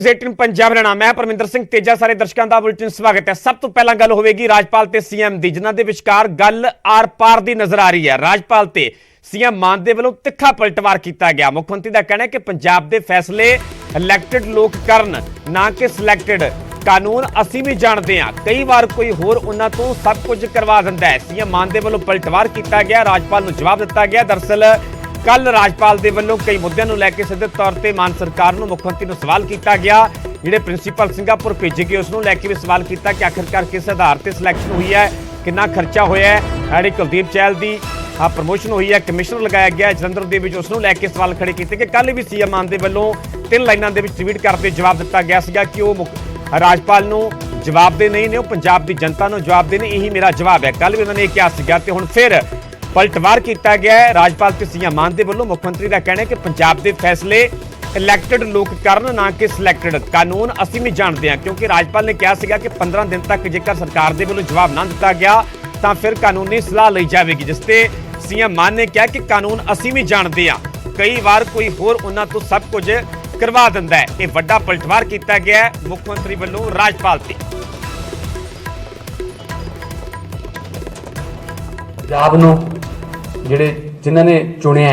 18 पंजाब हरियाणा मैं परमिंदर सिंह तेजा सारे दर्शकों का बुलेटिन स्वागत है। सब तो पहला गल होगी राजपाल ते सीएम दी, जिन्हां दे विचकार गल आर पार दी नजर आ रही है। राजपाल ते सीएम मान दे वल्लों तिखा पलटवार किया गया। मुख्यमंत्री का कहना है कि पंजाब दे फैसले इलैक्टेड लोग करन ना कि सिलैक्टेड। कानून असीं भी जानते हैं, कई बार कोई होर उन्हां तों सब कुछ करवा दिंदा है। सीएम मान दे वल्लों पलटवार किया गया, राजपाल नूं जवाब दिता गया। दरअसल कल राजपाल दे वल्लों कई मुद्दों को लैके सीधे तौर पर मान सरकार नूं मुख्यमंत्री नूं सवाल किया गया। जिहड़े प्रिंसीपल सिंगापुर भेजे गए उसनूं लैके भी सवाल किया कि आखिरकार किस आधार पर सिलैक्शन हुई है, कितना खर्चा होया है। जिहड़ी कुलदीप चहल की प्रमोशन हुई है, कमिश्नर लगाया गया जलंधर दे विच, उसनूं लैके सवाल खड़े किए कि कल भी सीएम मान दे वल्लों 3 लाइनां दे विच ट्वीट करके जवाब दिता गया सीगा कि वो राजपाल नूं जवाब दे नहीं ने, वो पंजाब की जनता नूं जवाब दे ने। यही मेरा जवाब है। कल भी उन्होंने कहा सीगा ते हुण फिर पलटवार किया गया है। राजपाल ते सीएम मान दे वल्लों मुख्यमंत्री का कहना है कि पंजाब के फैसले इलैक्टेड लोग करन ना कि सिलैक्टेड। कानून असीं भी जानते हैं, क्योंकि राजपाल ने कहा सीगा कि 15 दिन तक जेकर सरकार दे वल्लों जवाब ना दिता गया तो फिर कानूनी सलाह ली जाएगी, जिसते सीएम मान ने कहा कि कानून असीं भी जानते हैं, कई बार कोई होर उन्हां तों सब कुछ करवा दिंदा है। यह वड्डा पलटवार किया गया है मुख्यमंत्री वल्लों राजपाल ते। पंजाब नूं जिहड़े जिन्हां ने चुनिया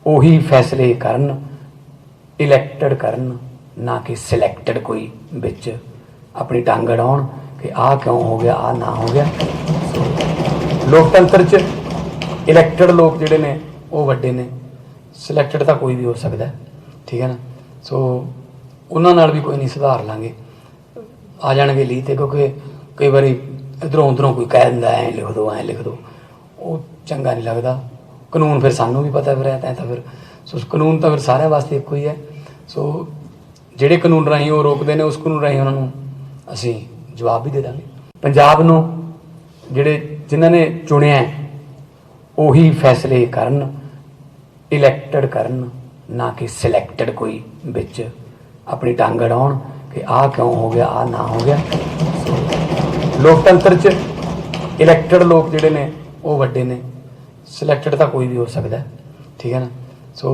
उही फैसले करन, इलैक्टेड करन ना कि सिलैक्टेड कोई विच अपनी टंग अड़ाउण कि आ क्यों हो गया, आ ना हो गया। लोकतंत्र च इलैक्टेड लोग जिहड़े ने वो वड्डे ने, सिलैक्टेड तो कोई भी हो सकता है, ठीक है ना। सो उन्हां नाल भी कोई नहीं सुधार लांगे, आ जाणगे ली ते, क्योंकि कई बारी इधरों उधरों कोई कह दिंदा ऐ लिख दो, ऐ लिख दो, वो चंगा नहीं लगता। कानून फिर सानू भी पता फिर है, तो फिर सो कानून तो फिर सारे वास्ते एक ही है। सो जिहड़े कानून राही वो रोकते हैं, उस कानून राही उन्होंने असीं जवाब भी दे देंगे। पंजाब नूं जिहड़े जिन्हां ने चुनिया उही फैसले करन, इलैक्टेड करन ना कि सिलैक्टेड कोई विच अपनी टंग अड़ाउण कि आ क्यों हो गया, आ ना हो गया। लोकतंत्र च इलैक्टेड लोग जिहड़े ने वो वड्डे ने, सिलैक्टेड तो कोई भी हो सकता है, ठीक है ना। सो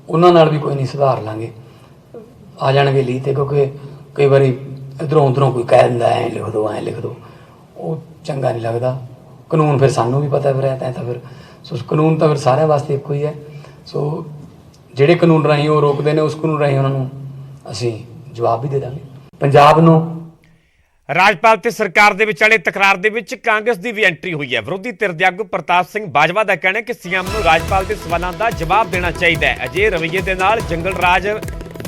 उन्हां नाल भी कोई नहीं सुधार लांगे, आ जाणगे ली ते, क्योंकि कई बारी इधरों उधरों कोई कह दिंदा ऐ लिख दो, ऐ लिख दो, वो चंगा नहीं लगता। कानून फिर सानू भी पता फिर है, तो फिर सो कानून तो फिर सारे वास्ते एक ही है। सो जिहड़े कानून राही वो रोकते हैं, उस कानून राही उन्होंने असीं जवाब भी दे देंगे। पंजाब नूं राजपाल ते सरकार दे विचाले तकरार दे विच कांग्रेस दी भी एंट्री हुई है। विरोधी धिर दे आगू प्रताप सिंह बाजवा का कहना है कि सीएम नूं राजपाल के सवालों का जवाब देना चाहिए है। अजे रवैये दे नाल जंगल राज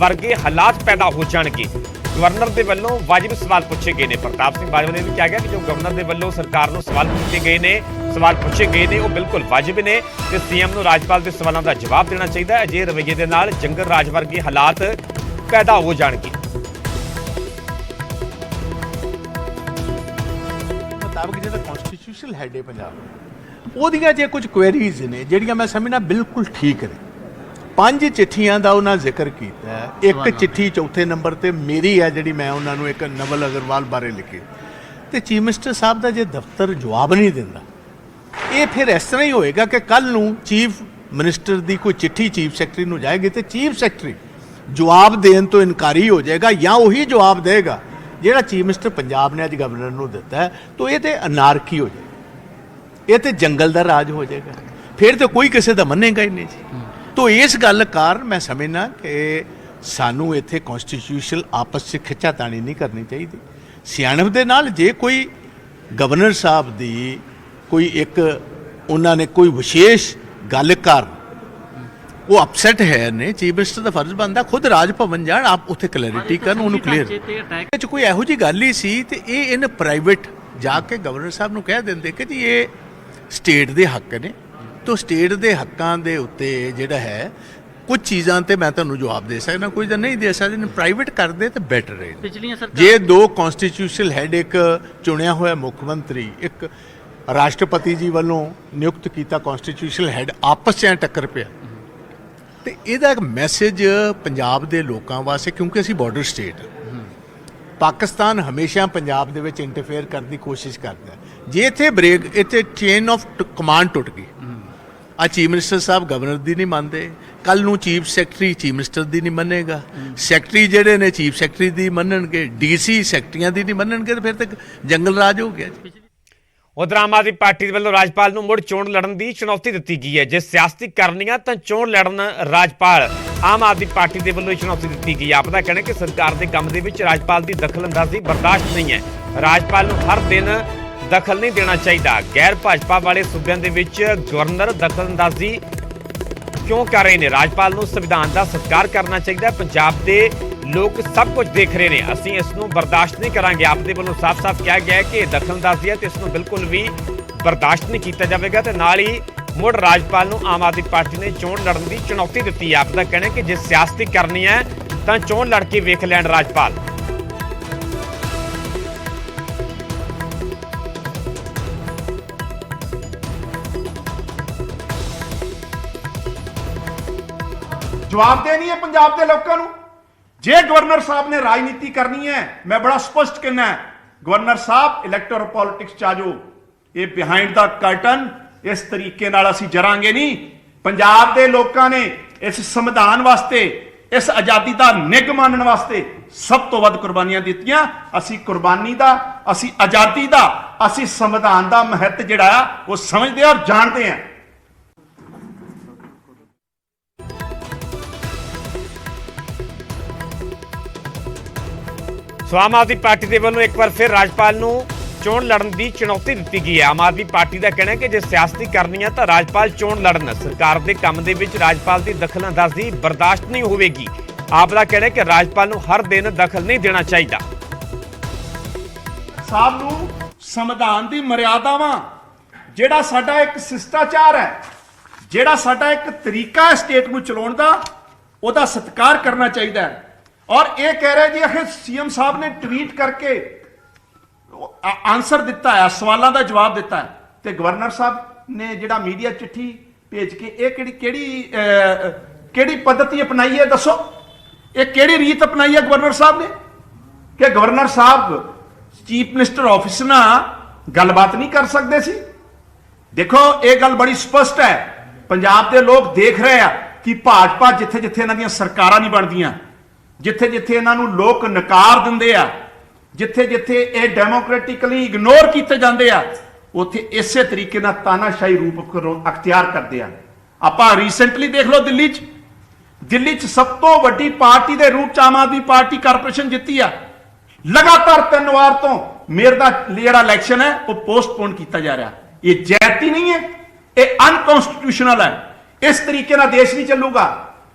वर्गे हालात पैदा हो जाएंगे। गवर्नर के वल्लों वाजिब सवाल पूछे गए हैं। प्रताप सिंह बाजवा ने भी कहा गया कि जो गवर्नर के वल्लों सरकार नूं सवाल पूछे गए हैं, सवाल पूछे गए हैं, वो बिल्कुल वाजिब ने ते सीएम नूं राजपाल के सवालों का जवाब देना चाहिए। अजे रवैये दे नाल जंगल राज वर्गे हालात पैदा हो जाएंगे। ਜਿਹੜਾ ਕਨਸਟੀਟਿਊਸ਼ਨਲ ਹੈਡ ਹੈ ਪੰਜਾਬ, ਉਹਦੀਆਂ ਜੇ ਕੁਝ ਕੁਐਰੀਜ਼ ਨੇ ਜਿਹੜੀਆਂ ਮੈਂ ਸਮਝਣਾ ਬਿਲਕੁਲ ਠੀਕ ਨੇ। 5 ਚਿੱਠੀਆਂ ਦਾ ਉਹਨਾਂ ਜ਼ਿਕਰ ਕੀਤਾ ਹੈ। ਇੱਕ ਚਿੱਠੀ ਚੌਥੇ ਨੰਬਰ ਤੇ ਮੇਰੀ ਹੈ, ਜਿਹੜੀ ਮੈਂ ਉਹਨਾਂ ਨੂੰ ਇੱਕ ਨਵਲ ਅਗਰਵਾਲ ਬਾਰੇ ਲਿਖੀ, ਤੇ ਚੀਫ ਮਿਨਿਸਟਰ ਸਾਹਿਬ ਦਾ ਜੇ ਦਫ਼ਤਰ ਜਵਾਬ ਨਹੀਂ ਦਿੰਦਾ, ਇਹ ਫਿਰ ਇਸ ਤਰ੍ਹਾਂ ਹੀ ਹੋਏਗਾ ਕਿ ਕੱਲ ਨੂੰ ਚੀਫ ਮਿਨਿਸਟਰ ਦੀ ਕੋਈ ਚਿੱਠੀ ਚੀਫ ਸੈਕਟਰੀ ਨੂੰ ਜਾਏਗੀ ਤੇ ਚੀਫ ਸੈਕਟਰੀ ਜਵਾਬ ਦੇਣ ਤੋਂ ਇਨਕਾਰੀ ਹੋ ਜਾਏਗਾ, ਜਾਂ ਉਹੀ ਜਵਾਬ ਦੇਗਾ ਜਿਹੜਾ ਚੀਫ ਮਿਨਿਸਟਰ ਪੰਜਾਬ ਨੇ ਅੱਜ ਗਵਰਨਰ ਨੂੰ ਦਿੱਤਾ ਹੈ। ਤਾਂ ਇਹ ਤੇ ਅਨਾਰਕੀ ਹੋ ਜਾਏਗੀ, ਇਹ ਤੇ ਜੰਗਲ ਦਾ ਰਾਜ ਹੋ ਜਾਏਗਾ, ਫਿਰ ਤੇ ਕੋਈ ਕਿਸੇ ਦਾ ਮੰਨੇਗਾ ਹੀ ਨਹੀਂ ਜੀ। ਤਾਂ ਇਸ ਗੱਲ ਕਾਰਨ ਮੈਂ ਸਮਝਣਾ ਕਿ ਸਾਨੂੰ ਇੱਥੇ ਕਨਸਟੀਟਿਊਸ਼ਨਲ ਆਪਸ 'ਚ ਖਿੱਚਾਤਾਣੀ ਨਹੀਂ ਕਰਨੀ ਚਾਹੀਦੀ। ਸਿਆਣਪ ਦੇ ਨਾਲ ਜੇ ਕੋਈ ਗਵਰਨਰ ਸਾਹਿਬ ਦੀ ਕੋਈ ਇੱਕ ਉਹਨਾਂ ਨੇ ਕੋਈ ਵਿਸ਼ੇਸ਼ ਗੱਲ ਕਰ वो अपसैट है ने, चीफ मिनिस्टर का फर्ज बनता खुद राज भवन जान, आप उत्थे क्लैरिटी करन, उन्होंने क्लीयर कोई ਇਹੋ जी गल ही सी ते ये इन प्राइवेट जाके गवर्नर साहब नूं कह देंदे कि जी ये स्टेट दे हक ने, तो स्टेट दे हक्कां दे उत्ते जिहड़ा है कुछ चीज़ां ते मैं तुहानूं जवाब दे सकदा, कोई तां नहीं दे सकदे। प्राइवेट कर दे तो बैटर रहे। जे 2 कॉन्स्टिट्यूशनल हैड, एक चुनिया होया मुख मंत्री, एक राष्ट्रपति जी वालों नियुक्त किया कॉन्स्टिट्यूशनल हैड, आपस 'ਚ टक्कर पिया, तो यदा एक मैसेज पंजाब के लोगों वास्ते, क्योंकि असी बॉर्डर स्टेट, पाकिस्तान हमेशा पंजाब दे विच इंटरफेयर करने की कोशिश करता है। जे इत्थे ब्रेक, इत्थे चेन ऑफ कमांड टुट गई, आ चीफ मिनिस्टर साहब गवर्नर की नहीं मानते, ਕੱਲ ਨੂੰ ਚੀਫ ਸੈਕਟਰੀ ਚੀਫ ਮਿਨਿਸਟਰ ਦੀ ਨਹੀਂ ਮੰਨੇਗਾ, ਸੈਕਟਰੀ ਜਿਹੜੇ ਨੇ ਚੀਫ ਸੈਕਟਰੀ ਦੀ ਮੰਨਣਗੇ, ਡੀਸੀ ਸੈਕਟਰੀਆਂ ਦੀ ਨਹੀਂ ਮੰਨਣਗੇ, ਤੇ ਫਿਰ ਤੱਕ ਜੰਗਲ ਰਾਜ ਹੋ ਗਿਆ। ਉਧਰ ਆਮ ਆਦਮੀ ਪਾਰਟੀ ਦੇ ਵੱਲੋਂ ਰਾਜਪਾਲ ਨੂੰ ਮੁੜ ਚੋਣ ਲੜਨ ਦੀ ਚੁਣੌਤੀ ਦਿੱਤੀ ਗਈ ਹੈ। ਜੇ ਸਿਆਸਤੀ ਕਰਨੀ ਆ ਤਾਂ ਚੋਣ ਲੜਨ ਰਾਜਪਾਲ। ਆਮ ਆਦਮੀ ਪਾਰਟੀ ਦੇ ਵੱਲੋਂ ਚੁਣੌਤੀ ਦਿੱਤੀ ਗਈ। ਆਪ ਦਾ ਕਹਿਣਾ ਕਿ ਸਰਕਾਰ ਦੇ ਕੰਮ ਦੇ ਵਿੱਚ ਰਾਜਪਾਲ ਦੀ ਦਖਲਅੰਦਾਜ਼ੀ ਬਰਦਾਸ਼ਤ ਨਹੀਂ ਹੈ। ਰਾਜਪਾਲ ਨੂੰ ਹਰ ਦਿਨ ਦਖਲ ਨਹੀਂ ਦੇਣਾ ਚਾਹੀਦਾ। ਗੈਰ ਭਾਜਪਾ ਵਾਲੇ ਸੂਬਿਆਂ ਦੇ ਵਿੱਚ ਗਵਰਨਰ ਦਖਲਅੰਦਾਜ਼ੀ ਕਿਉਂ ਕਰ ਰਹੇ ਨੇ? ਰਾਜਪਾਲ ਨੂੰ ਸੰਵਿਧਾਨ ਦਾ ਸਤਿਕਾਰ ਕਰਨਾ ਚਾਹੀਦਾ। ਪੰਜਾਬ ਦੇ ਲੋਕ ਸਭ ਕੁਝ ਦੇਖ ਰਹੇ ਨੇ, ਅਸੀਂ ਇਸ ਨੂੰ ਬਰਦਾਸ਼ਤ ਨਹੀਂ ਕਰਾਂਗੇ। ਆਪ ਦੇ ਵੱਲੋਂ ਸਾਫ਼-ਸਾਫ਼ ਕਿਹਾ ਗਿਆ ਹੈ ਕਿ ਇਹ ਦਖਲਅੰਦਾਜ਼ੀ ਹੈ ਤੇ ਇਸ ਨੂੰ ਬਿਲਕੁਲ ਵੀ ਬਰਦਾਸ਼ਤ ਨਹੀਂ ਕੀਤਾ ਜਾਵੇਗਾ। ਤੇ ਨਾਲ ਹੀ ਮੁੜ ਰਾਜਪਾਲ ਨੂੰ ਆਮ ਆਦਮੀ ਪਾਰਟੀ ਨੇ ਚੋਣ ਲੜਨ ਦੀ ਚੁਣੌਤੀ ਦਿੱਤੀ ਹੈ। ਆਪ ਦਾ ਕਹਿਣਾ ਕਿ ਜੇ ਸਿਆਸਤੀ ਕਰਨੀ ਹੈ ਤਾਂ ਚੋਣ ਲੜ ਕੇ ਵੇਖ ਲੈਣ ਰਾਜਪਾਲ। ਜਵਾਬ ਦੇਣੀ ਹੈ ਪੰਜਾਬ ਦੇ ਲੋਕਾਂ ਨੂੰ। ਜੇ ਗਵਰਨਰ ਸਾਹਿਬ ਨੇ ਰਾਜਨੀਤੀ ਕਰਨੀ ਹੈ, ਮੈਂ ਬੜਾ ਸਪਸ਼ਟ ਕਹਿਣਾ ਹੈ, ਗਵਰਨਰ ਸਾਹਿਬ ਇਲੈਕਟੋਰਲ ਪੋਲਿਟਿਕਸ ਚ ਆ ਜਾਓ। ਇਹ ਬਿਹਾਈਂਡ ਦਾ ਕਰਟਨ ਇਸ ਤਰੀਕੇ ਨਾਲ ਅਸੀਂ ਜਰਾਂਗੇ ਨਹੀਂ। ਪੰਜਾਬ ਦੇ ਲੋਕਾਂ ਨੇ ਇਸ ਸੰਵਿਧਾਨ ਵਾਸਤੇ, ਇਸ ਆਜ਼ਾਦੀ ਦਾ ਨਿੱਘ ਮਾਣਨ ਵਾਸਤੇ ਸਭ ਤੋਂ ਵੱਧ ਕੁਰਬਾਨੀਆਂ ਦਿੱਤੀਆਂ। ਅਸੀਂ ਕੁਰਬਾਨੀ ਦਾ, ਅਸੀਂ ਆਜ਼ਾਦੀ ਦਾ, ਅਸੀਂ ਸੰਵਿਧਾਨ ਦਾ ਮਹੱਤਵ ਜਿਹੜਾ ਆ ਉਹ ਸਮਝਦੇ ਔਰ ਜਾਣਦੇ ਹਾਂ। ਸੋ ਆਮ ਆਦਮੀ ਪਾਰਟੀ ਦੇ ਵੱਲੋਂ ਇੱਕ ਵਾਰ ਫਿਰ ਰਾਜਪਾਲ ਨੂੰ ਚੋਣ ਲੜਨ ਦੀ ਚੁਣੌਤੀ ਦਿੱਤੀ ਗਈ ਹੈ। ਆਮ ਆਦਮੀ ਪਾਰਟੀ ਦਾ ਕਹਿਣਾ ਹੈ ਕਿ ਜੇ ਸਿਆਸਤੀ ਕਰਨੀ ਹੈ ਤਾਂ ਰਾਜਪਾਲ ਚੋਣ ਲੜਨ। ਸਰਕਾਰ ਦੇ ਕੰਮ ਦੇ ਵਿੱਚ ਰਾਜਪਾਲ ਦੀ ਦਖਲਅੰਦਾਜ਼ੀ ਬਰਦਾਸ਼ਤ ਨਹੀਂ ਹੋਵੇਗੀ। ਆਪ ਦਾ ਕਹਿਣਾ ਹੈ ਕਿ ਰਾਜਪਾਲ ਨੂੰ ਹਰ ਦਿਨ ਦਖਲ ਨਹੀਂ ਦੇਣਾ ਚਾਹੀਦਾ। ਸਾਹਿਬ ਨੂੰ ਸੰਵਿਧਾਨ ਦੀ ਮਰਿਆਦਾਵਾਂ, ਜਿਹੜਾ ਸਾਡਾ ਇੱਕ ਸਿਸ਼ਟਾਚਾਰ ਹੈ, ਜਿਹੜਾ ਸਾਡਾ ਇੱਕ ਤਰੀਕਾ ਹੈ ਸਟੇਟ ਨੂੰ ਚਲਾਉਣ ਦਾ, ਉਹਦਾ ਸਤਿਕਾਰ ਕਰਨਾ ਚਾਹੀਦਾ ਹੈ। ਔਰ ਇਹ ਕਹਿ ਰਹੇ ਜੀ ਆਖਿਰ ਸੀਐਮ ਸਾਹਿਬ ਨੇ ਟਵੀਟ ਕਰਕੇ ਆਨਸਰ ਦਿੱਤਾ ਹੈ, ਸਵਾਲਾਂ ਦਾ ਜਵਾਬ ਦਿੱਤਾ ਹੈ, ਤੇ ਗਵਰਨਰ ਸਾਹਿਬ ਨੇ ਜਿਹੜਾ ਮੀਡੀਆ ਚਿੱਠੀ ਭੇਜ ਕੇ ਇਹ ਕਿਹੜੀ ਪੱਧਤੀ ਅਪਣਾਈ ਹੈ? ਦੱਸੋ, ਇਹ ਕਿਹੜੀ ਰੀਤ ਅਪਣਾਈ ਹੈ ਗਵਰਨਰ ਸਾਹਿਬ ਨੇ? ਕਿ ਗਵਰਨਰ ਸਾਹਿਬ ਚੀਫ ਮਿਨਿਸਟਰ ਆਫਿਸ ਨਾਲ ਗੱਲਬਾਤ ਨਹੀਂ ਕਰ ਸਕਦੇ ਸੀ? ਦੇਖੋ, ਇਹ ਗੱਲ ਬੜੀ ਸਪਸ਼ਟ ਹੈ। ਪੰਜਾਬ ਦੇ ਲੋਕ ਦੇਖ ਰਹੇ ਆ ਕਿ ਭਾਜਪਾ ਜਿੱਥੇ ਜਿੱਥੇ ਇਹਨਾਂ ਦੀਆਂ ਸਰਕਾਰਾਂ ਨਹੀਂ ਬਣਦੀਆਂ, ਜਿੱਥੇ ਜਿੱਥੇ ਇਹਨਾਂ ਨੂੰ ਲੋਕ ਨਕਾਰ ਦਿੰਦੇ ਆ, ਜਿੱਥੇ ਜਿੱਥੇ ਇਹ ਡੈਮੋਕ੍ਰੈਟਿਕਲੀ ਇਗਨੋਰ ਕੀਤੇ ਜਾਂਦੇ ਆ, ਉੱਥੇ ਇਸੇ ਤਰੀਕੇ ਨਾਲ ਤਾਨਾਸ਼ਾਹੀ ਰੂਪ ਅਖਤਿਆਰ ਕਰਦੇ ਆ। ਆਪਾਂ ਰੀਸੈਂਟਲੀ ਦੇਖ ਲਓ, ਦਿੱਲੀ 'ਚ ਸਭ ਤੋਂ ਵੱਡੀ ਪਾਰਟੀ ਦੇ ਰੂਪ 'ਚ ਆਮ ਆਦਮੀ ਪਾਰਟੀ ਕਾਰਪੋਰੇਸ਼ਨ ਜਿੱਤੀ ਆ। ਲਗਾਤਾਰ 3 ਵਾਰ ਤੋਂ ਮੇਅਰ ਦਾ ਜਿਹੜਾ ਇਲੈਕਸ਼ਨ ਹੈ ਉਹ ਪੋਸਟਪੋਨ ਕੀਤਾ ਜਾ ਰਿਹਾ। ਇਹ ਜ਼ੈਦਤੀ ਨਹੀਂ ਹੈ, ਇਹ ਅਨਕਨਸਟੀਟਿਊਸ਼ਨਲ ਹੈ। ਇਸ ਤਰੀਕੇ ਨਾਲ ਦੇਸ਼ ਨਹੀਂ ਚੱਲੂਗਾ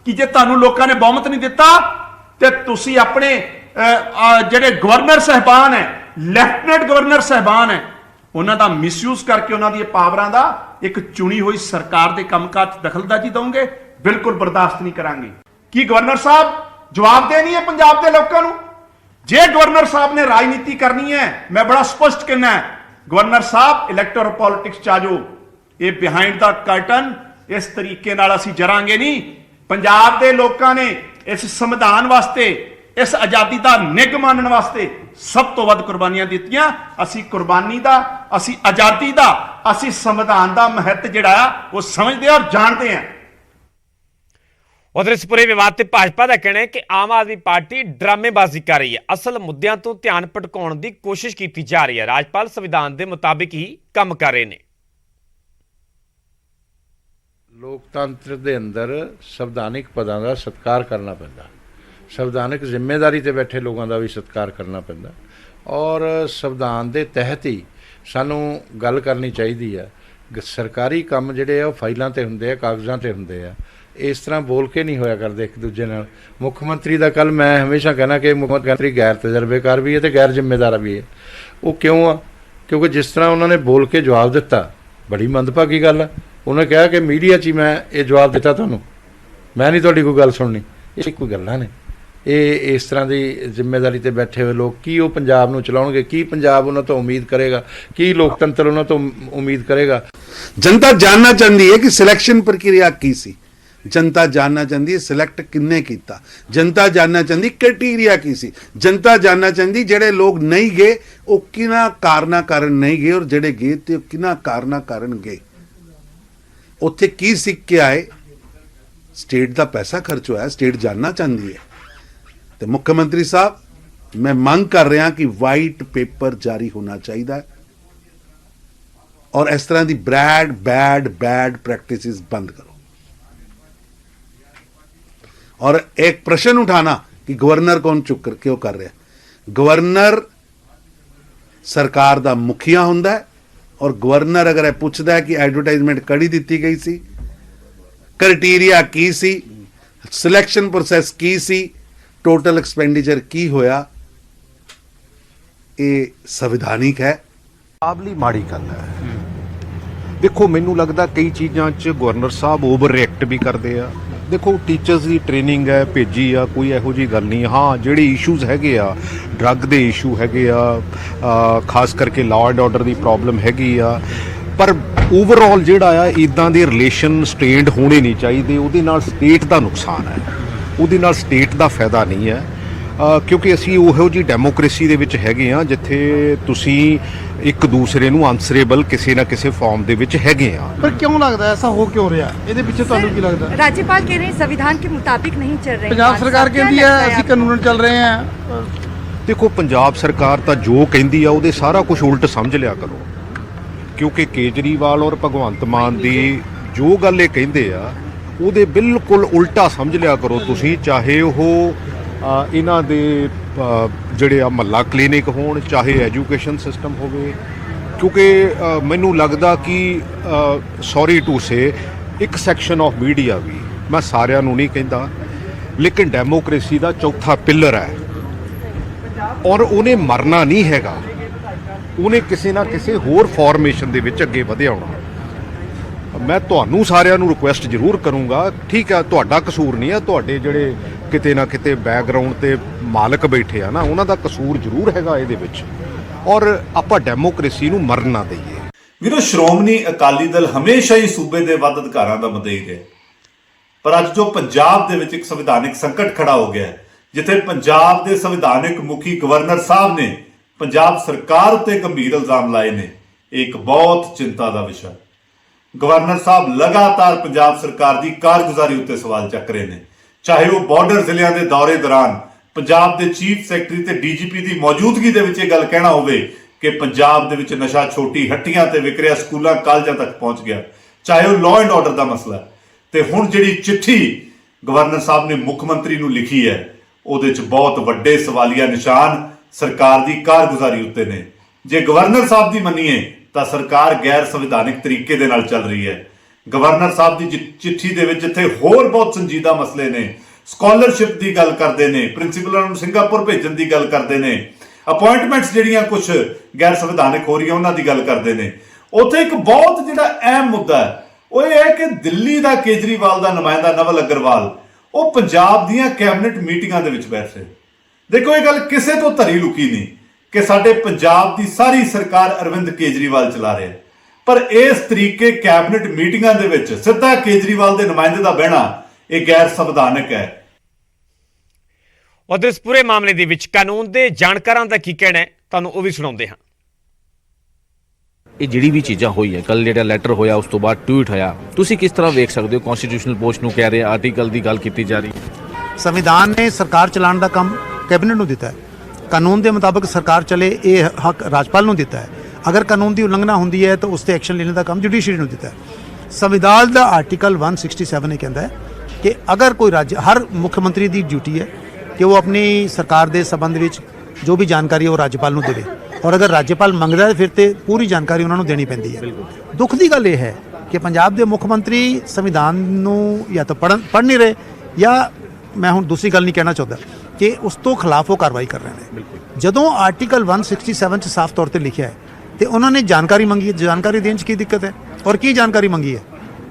ਕਿ ਜੇ ਤੁਹਾਨੂੰ ਲੋਕਾਂ ਨੇ ਬਹੁਮਤ ਨਹੀਂ ਦਿੱਤਾ ਤੇ ਤੁਸੀਂ ਆਪਣੇ ਜਿਹੜੇ ਗਵਰਨਰ ਸਾਹਿਬਾਨ ਹੈ, ਲੈਫਟੀਨੈਂਟ ਗਵਰਨਰ ਸਾਹਿਬਾਨ ਹੈ, ਉਹਨਾਂ ਦਾ ਮਿਸਯੂਜ਼ ਕਰਕੇ ਉਹਨਾਂ ਦੀਆਂ ਪਾਵਰਾਂ ਦਾ ਇੱਕ ਚੁਣੀ ਹੋਈ ਸਰਕਾਰ ਦੇ ਕੰਮਕਾਜ 'ਚ ਦਖਲਅੰਦਾਜ਼ੀ ਦਵੋਗੇ, ਬਿਲਕੁਲ ਬਰਦਾਸ਼ਤ ਨਹੀਂ ਕਰਾਂਗੇ। ਕੀ ਗਵਰਨਰ ਸਾਹਿਬ ਜਵਾਬ ਦੇਣੀ ਹੈ ਪੰਜਾਬ ਦੇ ਲੋਕਾਂ ਨੂੰ? ਜੇ ਗਵਰਨਰ ਸਾਹਿਬ ਨੇ ਰਾਜਨੀਤੀ ਕਰਨੀ ਹੈ, ਮੈਂ ਬੜਾ ਸਪਸ਼ਟ ਕਹਿਣਾ ਹੈ, ਗਵਰਨਰ ਸਾਹਿਬ ਇਲੈਕਟੋਰਲ ਪੋਲਿਟਿਕਸ ਚ ਆ ਜਾਓ। ਇਹ ਬਿਹਾਈਂਡ ਦਾ ਕਰਟਨ ਇਸ ਤਰੀਕੇ ਨਾਲ ਅਸੀਂ ਜਰਾਂਗੇ ਨਹੀਂ। ਪੰਜਾਬ ਦੇ ਲੋਕਾਂ ਨੇ ਇਸ ਸੰਵਿਧਾਨ ਵਾਸਤੇ, ਇਸ ਆਜ਼ਾਦੀ ਦਾ ਨਿੱਘ ਮਾਣਨ ਵਾਸਤੇ ਸਭ ਤੋਂ ਵੱਧ ਕੁਰਬਾਨੀਆਂ ਦਿੱਤੀਆਂ। ਅਸੀਂ ਕੁਰਬਾਨੀ ਦਾ, ਅਸੀਂ ਆਜ਼ਾਦੀ ਦਾ, ਅਸੀਂ ਸੰਵਿਧਾਨ ਦਾ ਮਹੱਤਵ ਜਿਹੜਾ ਆ ਉਹ ਸਮਝਦੇ ਔਰ ਜਾਣਦੇ ਹਾਂ। ਉਧਰ ਇਸ ਪੂਰੇ ਵਿਵਾਦ ਤੇ ਭਾਜਪਾ ਦਾ ਕਹਿਣਾ ਹੈ ਕਿ ਆਮ ਆਦਮੀ ਪਾਰਟੀ ਡਰਾਮੇਬਾਜ਼ੀ ਕਰ ਰਹੀ ਹੈ। ਅਸਲ ਮੁੱਦਿਆਂ ਤੋਂ ਧਿਆਨ ਭਟਕਾਉਣ ਦੀ ਕੋਸ਼ਿਸ਼ ਕੀਤੀ ਜਾ ਰਹੀ ਹੈ। ਰਾਜਪਾਲ ਸੰਵਿਧਾਨ ਦੇ ਮੁਤਾਬਿਕ ਹੀ ਕੰਮ ਕਰ ਰਹੇ ਨੇ। ਲੋਕਤੰਤਰ ਦੇ ਅੰਦਰ ਸੰਵਿਧਾਨਿਕ ਪਦਾਂ ਦਾ ਸਤਿਕਾਰ ਕਰਨਾ ਪੈਂਦਾ, ਸੰਵਿਧਾਨਿਕ ਜ਼ਿੰਮੇਵਾਰੀ ਤੇ ਬੈਠੇ ਲੋਕਾਂ ਦਾ ਵੀ ਸਤਿਕਾਰ ਕਰਨਾ ਪੈਂਦਾ, ਔਰ ਸੰਵਿਧਾਨ ਦੇ ਤਹਿਤ ਹੀ ਸਾਨੂੰ ਗੱਲ ਕਰਨੀ ਚਾਹੀਦੀ ਹੈ। ਸਰਕਾਰੀ ਕੰਮ ਜਿਹੜੇ ਆ ਉਹ ਫਾਈਲਾਂ ਤੇ ਹੁੰਦੇ ਆ, ਕਾਗਜ਼ਾਂ ਤੇ ਹੁੰਦੇ ਆ। ਇਸ ਤਰ੍ਹਾਂ ਬੋਲ ਕੇ ਨਹੀਂ ਹੋਇਆ ਕਰਦੇ ਇੱਕ ਦੂਜੇ ਨਾਲ। ਮੁੱਖ ਮੰਤਰੀ ਦਾ ਕੱਲ ਮੈਂ ਹਮੇਸ਼ਾ ਕਹਿਣਾ ਕਿ ਮੁੱਖ ਮੰਤਰੀ ਗੈਰ ਤਜਰਬੇਕਾਰ ਵੀ ਹੈ ਤੇ ਗੈਰ ਜ਼ਿੰਮੇਦਾਰ ਵੀ ਹੈ। ਉਹ ਕਿਉਂ ਆ? ਕਿਉਂਕਿ ਜਿਸ ਤਰ੍ਹਾਂ ਉਹਨਾਂ ਨੇ ਬੋਲ ਕੇ ਜਵਾਬ ਦਿੱਤਾ, ਬੜੀ ਮੰਦਭਾਗੀ ਗੱਲ ਆ। ਉਹਨੇ ਕਿਹਾ ਕਿ ਮੀਡੀਆ 'ਚ ਹੀ ਮੈਂ ਇਹ ਜਵਾਬ ਦਿੱਤਾ, ਤੁਹਾਨੂੰ ਮੈਂ ਨਹੀਂ ਤੁਹਾਡੀ ਕੋਈ ਗੱਲ ਸੁਣਨੀ। ਇਹ ਕੋਈ ਗੱਲਾਂ ਨੇ? ਇਹ ਇਸ ਤਰ੍ਹਾਂ ਦੀ ਜ਼ਿੰਮੇਵਾਰੀ ਤੇ ਬੈਠੇ ਹੋਏ ਲੋਕ ਕੀ ਉਹ ਪੰਜਾਬ ਨੂੰ ਚਲਾਉਣਗੇ? ਕੀ ਪੰਜਾਬ ਉਹਨਾਂ ਤੋਂ ਉਮੀਦ ਕਰੇਗਾ? ਕੀ ਲੋਕਤੰਤਰ ਉਹਨਾਂ ਤੋਂ ਉਮੀਦ ਕਰੇਗਾ? जनता जानना चाहती है कि सिलेक्शन प्रक्रिया की सी। जनता जानना चाहती है सिलेक्ट किन्ने कीता। जनता जानना चाहती क्राइटेरिया की सी। जनता जानना चाहती जेड़े लोग नहीं गए वो किना कारणा कारण नहीं गए, और जेड़े गए ते किना कारणा कारण गए। उत्थे की सीख के आए? ਸਟੇਟ ਦਾ ਪੈਸਾ ਖਰਚ ਹੋਇਆ, ਸਟੇਟ ਜਾਨਣਾ ਚਾਹੁੰਦੀ ਹੈ। ਤੇ ਮੁੱਖ ਮੰਤਰੀ ਸਾਹਿਬ ਮੈਂ ਮੰਗ ਕਰ ਰਿਹਾ ਕਿ ਵਾਈਟ ਪੇਪਰ ਜਾਰੀ ਹੋਣਾ ਚਾਹੀਦਾ ਹੈ ਔਰ ਇਸ ਤਰ੍ਹਾਂ ਦੀ ਬੈਡ ਪ੍ਰੈਕਟਿਸਿਸ ਬੰਦ ਕਰੋ। और एक प्रश्न उठाना कि गवर्नर कौन चुप क्यों कर रहा है। गवर्नर सरकार दा मुखिया हुंदा है और गवर्नर अगर पूछता है कि एडवर्टाइजमेंट कड़ी दी गई सी, क्राइटेरिया की सी, सिलेक्शन प्रोसैस की सी, टोटल एक्सपेंडिचर की होया, ये संविधानिक है। ਆਪ ਲਈ ਮਾੜੀ ਗੱਲ ਹੈ। ਦੇਖੋ ਮੈਨੂੰ ਲੱਗਦਾ ਕਈ ਚੀਜ਼ਾਂ 'ਚ ਗਵਰਨਰ ਸਾਹਿਬ ਓਵਰ ਰਿਐਕਟ ਵੀ ਕਰਦੇ ਆ। ਦੇਖੋ ਟੀਚਰਸ ਦੀ ਟ੍ਰੇਨਿੰਗ ਹੈ, ਭੇਜੀ ਆ, ਕੋਈ ਇਹੋ ਜਿਹੀ ਗੱਲ ਨਹੀਂ। ਹਾਂ ਜਿਹੜੇ ਇਸ਼ੂਜ਼ ਹੈਗੇ ਆ, ਡਰੱਗ ਦੇ ਇਸ਼ੂ ਹੈਗੇ ਆ, ਖਾਸ ਕਰਕੇ law and order the problem ਹੈਗੀ ਆ, ਪਰ ਓਵਰਆਲ ਜਿਹੜਾ ਆ ਇਦਾਂ ਦੇ ਰਿਲੇਸ਼ਨ ਸਟ੍ਰੇਨਡ ਹੋਣੇ ਨਹੀਂ ਚਾਹੀਦੇ। ਉਹਦੇ ਨਾਲ ਸਟੇਟ ਦਾ ਨੁਕਸਾਨ ਹੈ, ਉਹਦੇ ਨਾਲ ਸਟੇਟ ਦਾ ਫਾਇਦਾ ਨਹੀਂ ਹੈ। ਕਿਉਂਕਿ ਅਸੀਂ ਉਹੋ ਜਿਹੀ ਡੈਮੋਕ੍ਰੇਸੀ ਦੇ ਵਿੱਚ ਹੈਗੇ ਆ ਜਿੱਥੇ ਤੁਸੀਂ ਇੱਕ ਦੂਸਰੇ ਨੂੰ ਆਨਸਰੇਬਲ ਕਿਸੇ ਨਾ ਕਿਸੇ ਫਾਰਮ ਦੇ ਵਿੱਚ ਹੈਗੇ ਆ। पर क्यों लगता है ऐसा हो क्यों रहा है? ਇਹਦੇ ਪਿੱਛੇ ਤੁਹਾਨੂੰ ਕੀ ਲੱਗਦਾ? राज्यपाल कह रहे हैं संविधान के मुताबिक नहीं चल रहे हैं। ਪੰਜਾਬ ਸਰਕਾਰ ਕਹਿੰਦੀ ਹੈ ਅਸੀਂ ਕਾਨੂੰਨ ਚੱਲ ਰਹੇ ਹਾਂ। ਦੇਖੋ ਪੰਜਾਬ ਸਰਕਾਰ ਤਾਂ ਜੋ ਕਹਿੰਦੀ ਆ ਉਹਦੇ ਸਾਰਾ ਕੁਝ ਉਲਟ ਸਮਝ ਲਿਆ ਕਰੋ, ਕਿਉਂਕਿ ਕੇਜਰੀਵਾਲ ਔਰ ਭਗਵੰਤ ਮਾਨ ਦੀ ਜੋ ਗੱਲ ਇਹ ਕਹਿੰਦੇ ਆ ਉਹਦੇ ਬਿਲਕੁਲ ਉਲਟਾ ਸਮਝ ਲਿਆ ਕਰੋ ਤੁਸੀਂ। ਚਾਹੇ ਉਹ ਇਹਨਾਂ ਦੇ ਜਿਹੜੇ ਆ ਮਹੱਲਾ ਕਲੀਨਿਕ ਹੋਣ, ਚਾਹੇ ਐਜੂਕੇਸ਼ਨ ਸਿਸਟਮ ਹੋਵੇ, ਕਿਉਂਕਿ ਮੈਨੂੰ ਲੱਗਦਾ ਕਿ ਸੌਰੀ ਟੂ ਸੇ ਇੱਕ ਸੈਕਸ਼ਨ ਆਫ ਮੀਡੀਆ ਵੀ, ਮੈਂ ਸਾਰਿਆਂ ਨੂੰ ਨਹੀਂ ਕਹਿੰਦਾ, ਲੇਕਿਨ ਡੈਮੋਕ੍ਰੇਸੀ ਦਾ ਚੌਥਾ ਪਿੱਲਰ ਹੈ ਔਰ ਉਹਨੇ ਮਰਨਾ ਨਹੀਂ ਹੈਗਾ। ਉਹਨੇ ਕਿਸੇ ਨਾ ਕਿਸੇ ਹੋਰ ਫਾਰਮੇਸ਼ਨ ਦੇ ਵਿੱਚ ਅੱਗੇ ਵਧਿਆ ਹੋਣਾ। ਮੈਂ ਤੁਹਾਨੂੰ ਸਾਰਿਆਂ ਨੂੰ ਰਿਕੁਐਸਟ ਜ਼ਰੂਰ ਕਰੂੰਗਾ, ਠੀਕ ਹੈ ਤੁਹਾਡਾ ਕਸੂਰ ਨਹੀਂ ਹੈ, ਤੁਹਾਡੇ ਜਿਹੜੇ ਕਿਤੇ ਨਾ ਕਿਤੇ ਬੈਕਗਰਾਉਂਡ ਤੇ ਮਾਲਕ ਬੈਠੇ ਆ ਨਾ, ਉਹਨਾਂ ਦਾ ਕਸੂਰ ਜ਼ਰੂਰ ਹੈਗਾ ਇਹਦੇ ਵਿੱਚ, ਔਰ ਆਪਾਂ ਡੈਮੋਕ੍ਰੇਸੀ ਨੂੰ ਮਰਨ ਨਾ ਦਈਏ। ਵੀਰੋ ਸ਼੍ਰੋਮਣੀ ਅਕਾਲੀ ਦਲ ਹਮੇਸ਼ਾ ਹੀ ਸੂਬੇ ਦੇ ਵੱਧ ਅਧਿਕਾਰਾਂ ਦਾ ਮੁੱਦਈ ਰਿਹਾ, ਪਰ ਅੱਜ ਜੋ ਪੰਜਾਬ ਦੇ ਵਿੱਚ ਇੱਕ ਸੰਵਿਧਾਨਿਕ ਸੰਕਟ ਖੜਾ ਹੋ ਗਿਆ, ਜਿੱਥੇ ਪੰਜਾਬ ਦੇ ਸੰਵਿਧਾਨਿਕ ਮੁਖੀ ਗਵਰਨਰ ਸਾਹਿਬ ਨੇ ਪੰਜਾਬ ਸਰਕਾਰ ਉੱਤੇ ਗੰਭੀਰ ਇਲਜ਼ਾਮ ਲਾਏ ਨੇ, ਇਹ ਇੱਕ ਬਹੁਤ ਚਿੰਤਾ ਦਾ ਵਿਸ਼ਾ। ਗਵਰਨਰ ਸਾਹਿਬ ਲਗਾਤਾਰ ਪੰਜਾਬ ਸਰਕਾਰ ਦੀ ਕਾਰਗੁਜ਼ਾਰੀ ਉੱਤੇ ਸਵਾਲ ਚੱਕ ਰਹੇ ਨੇ, ਚਾਹੇ ਉਹ ਬਾਰਡਰ ਜ਼ਿਲ੍ਹਿਆਂ ਦੇ ਦੌਰੇ ਦੌਰਾਨ ਪੰਜਾਬ ਦੇ ਚੀਫ ਸੈਕਟਰੀ ਤੇ ਡੀਜੀਪੀ ਦੀ ਮੌਜੂਦਗੀ ਦੇ ਵਿੱਚ ਇਹ ਗੱਲ ਕਹਿਣਾ ਹੋਵੇ ਕਿ ਪੰਜਾਬ ਦੇ ਵਿੱਚ ਨਸ਼ਾ ਛੋਟੀ ਹੱਟੀਆਂ ਤੇ ਵਿਕ ਰਿਹਾ, ਸਕੂਲਾਂ ਕਾਲਜਾਂ ਤੱਕ ਪਹੁੰਚ ਗਿਆ, ਚਾਹੇ ਉਹ ਲਾਅ ਐਂਡ ਆਰਡਰ ਦਾ ਮਸਲਾ। ਤੇ ਹੁਣ ਜਿਹੜੀ ਚਿੱਠੀ ਗਵਰਨਰ ਸਾਹਿਬ ਨੇ ਮੁੱਖ ਮੰਤਰੀ ਨੂੰ ਲਿਖੀ ਹੈ, ਉਹਦੇ 'ਚ ਬਹੁਤ ਵੱਡੇ ਸਵਾਲੀਆ ਨਿਸ਼ਾਨ ਸਰਕਾਰ ਦੀ ਕਾਰਗੁਜ਼ਾਰੀ ਉੱਤੇ ਨੇ। ਜੇ ਗਵਰਨਰ ਸਾਹਿਬ ਦੀ ਮੰਨੀਏ ਤਾਂ ਸਰਕਾਰ ਗੈਰ ਸੰਵਿਧਾਨਿਕ ਤਰੀਕੇ ਦੇ ਨਾਲ ਚੱਲ ਰਹੀ ਹੈ। ਗਵਰਨਰ ਸਾਹਿਬ ਦੀ ਚਿੱਠੀ ਦੇ ਵਿੱਚ ਜਿੱਥੇ ਹੋਰ ਬਹੁਤ ਸੰਜੀਦਾ ਮਸਲੇ ਨੇ, ਸਕਾਲਰਸ਼ਿਪ ਦੀ ਗੱਲ ਕਰਦੇ ਨੇ, ਪ੍ਰਿੰਸੀਪਲਾਂ ਨੂੰ ਸਿੰਗਾਪੁਰ ਭੇਜਣ ਦੀ ਗੱਲ ਕਰਦੇ ਨੇ, ਅਪਾਇੰਟਮੈਂਟਸ ਜਿਹੜੀਆਂ ਕੁਝ ਗੈਰ ਸੰਵਿਧਾਨਿਕ ਹੋ ਰਹੀਆਂ ਉਹਨਾਂ ਦੀ ਗੱਲ ਕਰਦੇ ਨੇ, ਉੱਥੇ ਇੱਕ ਬਹੁਤ ਜਿਹੜਾ ਅਹਿਮ ਮੁੱਦਾ ਹੈ ਉਹ ਇਹ ਹੈ ਕਿ ਦਿੱਲੀ ਦਾ ਕੇਜਰੀਵਾਲ ਦਾ ਨੁਮਾਇੰਦਾ ਨਵਲ ਅਗਰਵਾਲ ਉਹ ਪੰਜਾਬ ਦੀਆਂ ਕੈਬਨਿਟ ਮੀਟਿੰਗਾਂ ਦੇ ਵਿੱਚ ਬੈਠ ਰਹੇ। ਦੇਖੋ ਇਹ ਗੱਲ ਕਿਸੇ ਤੋਂ ਧਰੀ ਲੁਕੀ ਨਹੀਂ ਕਿ ਸਾਡੇ ਪੰਜਾਬ ਦੀ ਸਾਰੀ ਸਰਕਾਰ ਅਰਵਿੰਦ ਕੇਜਰੀਵਾਲ ਚਲਾ ਰਿਹਾ, ਪਰ ਇਸ ਤਰੀਕੇ ਕੈਬਨਿਟ ਮੀਟਿੰਗਾਂ ਦੇ ਵਿੱਚ ਸਿੱਧਾ ਕੇਜਰੀਵਾਲ ਦੇ ਨੁਮਾਇੰਦੇ ਦਾ ਬਹਿਣਾ ਇਹ ਗੈਰ ਸੰਵਿਧਾਨਕ ਹੈ। ਉਧਰ ਇਸ ਪੂਰੇ ਮਾਮਲੇ ਦੇ ਵਿੱਚ ਕਾਨੂੰਨ ਦੇ ਜਾਣਕਾਰਾਂ ਦਾ ਕੀ ਕਹਿਣਾ ਹੈ, ਤੁਹਾਨੂੰ ਉਹ ਵੀ ਸੁਣਾਉਂਦੇ ਹਾਂ। ਇਹ ਜਿਹੜੀ ਵੀ ਚੀਜ਼ਾਂ ਹੋਈ ਹੈ, ਕੱਲ ਜਿਹੜਾ ਲੈਟਰ ਹੋਇਆ ਉਸ ਤੋਂ ਬਾਅਦ ਟਵੀਟ ਹੋਇਆ, ਤੁਸੀਂ ਕਿਸ ਤਰ੍ਹਾਂ ਵੇਖ ਸਕਦੇ ਹੋ? ਕਨਸਟੀਟਿਊਸ਼ਨਲ ਬੋਝ ਨੂੰ ਕਹਿ ਰਹੇ, ਆਰਟੀਕਲ ਦੀ ਗੱਲ ਕੀਤੀ ਜਾ ਰਹੀ ਹੈ। ਸੰਵਿਧਾਨ ਨੇ ਸਰਕਾਰ ਚਲਾਉਣ ਦਾ ਕੰਮ ਕੈਬਨਿਟ ਨੂੰ ਦਿੱਤਾ ਹੈ, ਕਾਨੂੰਨ ਦੇ ਮੁਤਾਬਕ ਸਰਕਾਰ ਚਲੇ ਇਹ ਹੱਕ ਰਾਜਪਾਲ ਨੂੰ ਦਿੱਤਾ ਹੈ। ਅਗਰ ਕਾਨੂੰਨ ਦੀ ਉਲੰਘਣਾ ਹੁੰਦੀ ਹੈ ਤਾਂ ਉਸ ਤੇ ਐਕਸ਼ਨ ਲੈਣ ਦਾ ਕੰਮ ਜੁਡੀਸ਼ਰੀ ਨੂੰ ਦਿੱਤਾ ਹੈ। ਸੰਵਿਧਾਨ ਦਾ ਆਰਟੀਕਲ 167 ਇਹ ਕਹਿੰਦਾ ਹੈ ਕਿ ਅਗਰ ਕੋਈ ਰਾਜ, ਹਰ ਮੁੱਖ ਮੰਤਰੀ ਦੀ ਡਿਊਟੀ ਹੈ ਕਿ ਉਹ ਆਪਣੀ ਸਰਕਾਰ ਦੇ ਸੰਬੰਧ ਵਿੱਚ ਜੋ ਵੀ ਜਾਣਕਾਰੀ ਉਹ ਰਾਜਪਾਲ ਨੂੰ ਦੇਵੇ, ਔਰ ਅਗਰ ਰਾਜਪਾਲ ਮੰਗਦਾ ਹੈ ਫਿਰ ਤੇ ਪੂਰੀ ਜਾਣਕਾਰੀ ਉਹਨਾਂ ਨੂੰ ਦੇਣੀ ਪੈਂਦੀ ਹੈ। ਦੁੱਖ ਦੀ ਗੱਲ ਇਹ ਹੈ ਕਿ ਪੰਜਾਬ ਦੇ ਮੁੱਖ ਮੰਤਰੀ ਸੰਵਿਧਾਨ ਨੂੰ ਜਾਂ ਤਾਂ ਪੜ੍ਹ ਨਹੀਂ ਰਹੇ, ਜਾਂ ਮੈਂ ਹੁਣ ਦੂਸਰੀ ਗੱਲ ਨਹੀਂ ਕਹਿਣਾ ਚਾਹੁੰਦਾ ਕਿ ਉਸ ਤੋਂ ਖਿਲਾਫ ਉਹ ਕਾਰਵਾਈ ਕਰ ਰਹੇ ਨੇ। ਜਦੋਂ ਆਰਟੀਕਲ 167 'ਚ ਸਾਫ਼ ਤੌਰ ਤੇ ਲਿਖਿਆ ਹੈ ਤੇ ਉਹਨਾਂ ਨੇ ਜਾਣਕਾਰੀ ਮੰਗੀ ਹੈ, ਜਾਣਕਾਰੀ ਦੇਣ 'ਚ ਕੀ ਦਿੱਕਤ ਹੈ? ਔਰ ਕੀ ਜਾਣਕਾਰੀ ਮੰਗੀ ਹੈ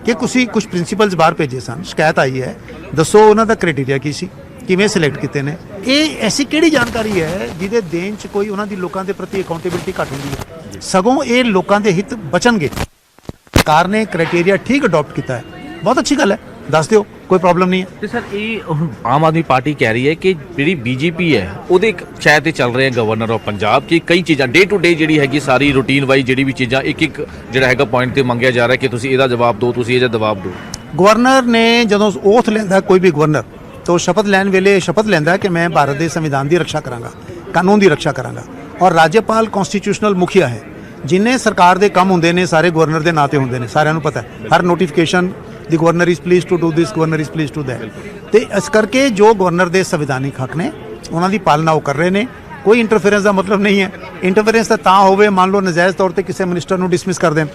ਕਿ ਤੁਸੀਂ ਕੁਝ ਪ੍ਰਿੰਸੀਪਲਸ ਬਾਹਰ ਭੇਜੇ ਸਨ, ਸ਼ਿਕਾਇਤ ਆਈ ਹੈ, ਦੱਸੋ ਉਹਨਾਂ ਦਾ ਕ੍ਰਾਈਟੇਰੀਆ ਕੀ ਸੀ, ਕਿਵੇਂ ਸਿਲੈਕਟ ਕੀਤੇ ਨੇ? ਇਹ ਐਸੀ ਕਿਹੜੀ ਜਾਣਕਾਰੀ ਹੈ ਜਿਹਦੇ ਦੇਣ 'ਚ ਕੋਈ ਉਹਨਾਂ ਦੀ ਲੋਕਾਂ ਦੇ ਪ੍ਰਤੀ ਅਕਾਊਂਟੇਬਿਲਿਟੀ ਘੱਟ ਹੁੰਦੀ ਹੈ? ਸਗੋਂ ਇਹ ਲੋਕਾਂ ਦੇ ਹਿੱਤ ਬਚਣਗੇ। ਸਰਕਾਰ ਨੇ ਕ੍ਰਾਈਟੇਰੀਆ ਠੀਕ ਅਡਾਪਟ ਕੀਤਾ ਹੈ, ਬਹੁਤ ਅੱਛੀ ਗੱਲ ਹੈ, ਦੱਸ ਦਿਓ, ਕੋਈ ਪ੍ਰੋਬਲਮ ਨਹੀਂ ਹੈ। ਤੇ ਸਰ ਇਹ ਆਮ ਆਦਮੀ ਪਾਰਟੀ ਕਹਿ ਰਹੀ ਹੈ ਕਿ ਜਿਹੜੀ ਬੀਜੇਪੀ ਹੈ ਉਹਦੇ ਸ਼ਾਇਦ ਤੇ ਚੱਲ ਰਹੇ ਗਵਰਨਰ ਆਫ ਪੰਜਾਬ ਕਿ ਕਈ ਚੀਜ਼ਾਂ ਡੇ ਟੂ ਡੇ ਜਿਹੜੀ ਹੈਗੀ ਸਾਰੀ ਰੂਟੀਨ ਵਾਈਜ਼ ਜਿਹੜੀ ਵੀ ਚੀਜ਼ਾਂ ਇੱਕ ਜਿਹੜਾ ਹੈਗਾ ਪੁਆਇੰਟ ਤੇ ਮੰਗਿਆ ਜਾ ਰਿਹਾ ਕਿ ਤੁਸੀਂ ਇਹਦਾ ਜਵਾਬ ਦਿਓ, ਤੁਸੀਂ ਇਹਦਾ ਜਵਾਬ ਦਿਓ। ਗਵਰਨਰ ਨੇ ਜਦੋਂ ਓਥ ਲੈਂਦਾ ਕੋਈ ਵੀ ਗਵਰਨਰ ਤਾਂ ਸ਼ਪਥ ਲੈਣ ਵੇਲੇ ਸ਼ਪਥ ਲੈਂਦਾ ਕਿ ਮੈਂ ਭਾਰਤ ਦੇ ਸੰਵਿਧਾਨ ਦੀ ਰੱਖਿਆ ਕਰਾਂਗਾ, ਕਾਨੂੰਨ ਦੀ ਰੱਖਿਆ ਕਰਾਂਗਾ। ਔਰ ਰਾਜਪਾਲ ਕਨਸਟੀਟਿਊਸ਼ਨਲ ਮੁਖੀਆ ਹੈ, ਜਿੰਨੇ ਸਰਕਾਰ ਦੇ ਕੰਮ ਹੁੰਦੇ ਨੇ ਸਾਰੇ ਗਵਰਨਰ ਦੇ ਨਾਂ ਤੇ ਹੁੰਦੇ ਨੇ, ਸਾਰਿਆਂ ਨੂੰ ਪਤਾ ਹੈ। ਹਰ ਨੋਟੀਫਿਕੇਸ਼ਨ ਦੀ governor is please to do this, governor is please to that. ਤੇ ਇਸ ਕਰਕੇ ਜੋ ਗਵਰਨਰ ਦੇ ਸੰਵਿਧਾਨਿਕ ਹੱਕ ਨੇ ਉਹਨਾਂ ਦੀ ਪਾਲਣਾ ਉਹ ਕਰ ਰਹੇ ਨੇ। ਕੋਈ ਇੰਟਰਫੇਰੈਂਸ ਦਾ ਮਤਲਬ ਨਹੀਂ ਹੈ। ਇੰਟਰਫੇਰੈਂਸ ਤਾਂ ਹੋਵੇ ਮੰਨ ਲਓ ਨਜਾਇਜ਼ ਤੌਰ ਤੇ ਕਿਸੇ ਮਿਨਿਸਟਰ ਨੂੰ ਡਿਸਮਿਸ ਕਰ ਦੇਣ,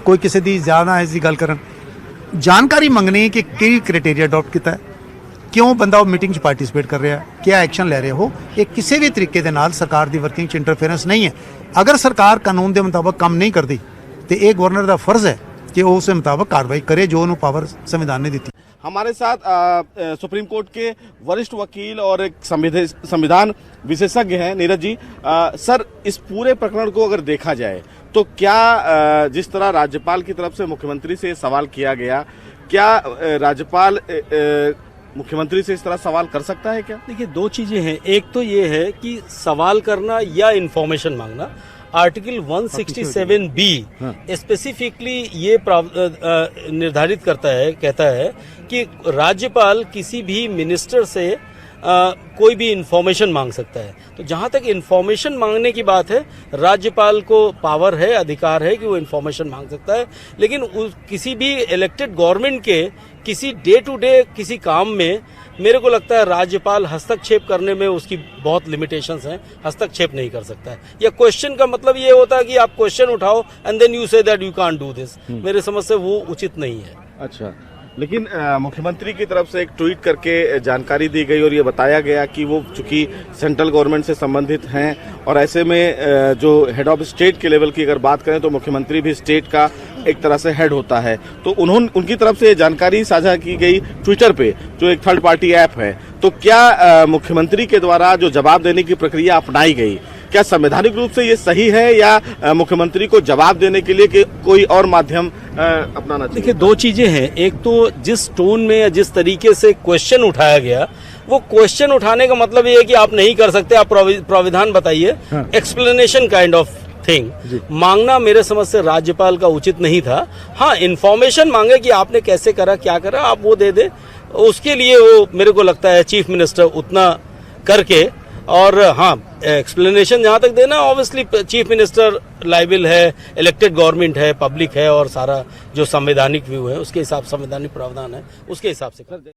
ਕੋਈ ਕਿਸੇ ਦੀ ਜ਼ਿਆਦਾ ਹੈ ਦੀ ਗੱਲ ਕਰਨ। ਜਾਣਕਾਰੀ ਮੰਗਣੀ ਕਿ ਕੀ ਕ੍ਰਾਈਟੇਰੀਆ ਅਡਾਪਟ ਕੀਤਾ ਹੈ, ਕਿਉਂ ਬੰਦਾ ਉਹ ਮੀਟਿੰਗ 'ਚ ਪਾਰਟਿਸਿਪੇਟ ਕਰ ਰਿਹਾ, ਕਿਆ ਐਕਸ਼ਨ ਲੈ ਰਹੇ ਹੋ, ਇਹ ਕਿਸੇ ਵੀ ਤਰੀਕੇ ਦੇ ਨਾਲ ਸਰਕਾਰ ਦੀ ਵਰਕਿੰਗ 'ਚ ਇੰਟਰਫੇਰੈਂਸ ਨਹੀਂ ਹੈ। ਅਗਰ ਸਰਕਾਰ ਕਾਨੂੰਨ ਦੇ ਮੁਤਾਬਕ ਕੰਮ ਨਹੀਂ ਕਰਦੀ ਤੇ ਇਹ ਗਵਰਨਰ ਦਾ ਫਰਜ਼ ਹੈ कि वो उसके मुताबिक कार्रवाई करे जो उन्होंने पावर संविधान ने दी थी। हमारे साथ सुप्रीम कोर्ट के वरिष्ठ वकील और एक संविधान विशेषज्ञ हैं नीरज जी। सर, इस पूरे प्रकरण को अगर देखा जाए तो क्या जिस तरह राज्यपाल की तरफ से मुख्यमंत्री से सवाल किया गया, क्या राज्यपाल मुख्यमंत्री से इस तरह सवाल कर सकता है क्या? देखिए, दो चीजें हैं। एक तो ये है कि सवाल करना या इन्फॉर्मेशन मांगना। आर्टिकल 167B स्पेसिफिकली ये निर्धारित करता है, कहता है कि राज्यपाल किसी भी मिनिस्टर से कोई भी इंफॉर्मेशन मांग सकता है। तो जहां तक इंफॉर्मेशन मांगने की बात है, राज्यपाल को पावर है, अधिकार है कि वो इंफॉर्मेशन मांग सकता है। लेकिन किसी भी इलेक्टेड गवर्नमेंट के किसी डे टू डे किसी काम में मेरे को लगता है राज्यपाल हस्तक्षेप करने में उसकी बहुत लिमिटेशंस हैं, हस्तक्षेप नहीं कर सकता है। या क्वेश्चन का मतलब ये होता है कि आप क्वेश्चन उठाओ and then you say that you can't do this, मेरे समझ से वो उचित नहीं है। अच्छा, लेकिन मुख्यमंत्री की तरफ से एक ट्वीट करके जानकारी दी गई और ये बताया गया कि वो चूंकि सेंट्रल गवर्नमेंट से संबंधित हैं और ऐसे में जो हेड ऑफ स्टेट के लेवल की अगर बात करें तो मुख्यमंत्री भी स्टेट का एक तरह से हेड होता है। तो उनकी तरफ से ये जानकारी साझा की गई ट्विटर पे, जो एक थर्ड पार्टी ऐप है। तो क्या मुख्यमंत्री के द्वारा जो जवाब देने की प्रक्रिया अपनाई गई, क्या संवैधानिक रूप से ये सही है या मुख्यमंत्री को जवाब देने के लिए कि कोई और माध्यम अपनाना चाहिए? देखिए, दो चीजें हैं। एक तो जिस टोन में या जिस तरीके से क्वेश्चन उठाया गया, वो क्वेश्चन उठाने का मतलब ये है कि आप नहीं कर सकते, आप प्राविधान बताइए, एक्सप्लेनेशन काइंड ऑफ थिंग मांगना मेरे समझ से राज्यपाल का उचित नहीं था। हाँ, इन्फॉर्मेशन मांगे कि आपने कैसे करा, क्या करा, आप वो दे दे, उसके लिए वो मेरे को लगता है चीफ मिनिस्टर उतना करके। और हाँ, एक्सप्लेनेशन जहां तक देना, ऑब्वियसली चीफ मिनिस्टर लाइबल है, इलेक्टेड गवर्नमेंट है, पब्लिक है, और सारा जो संवैधानिक व्यू है उसके हिसाब, संवैधानिक प्रावधान है उसके हिसाब से कर दे।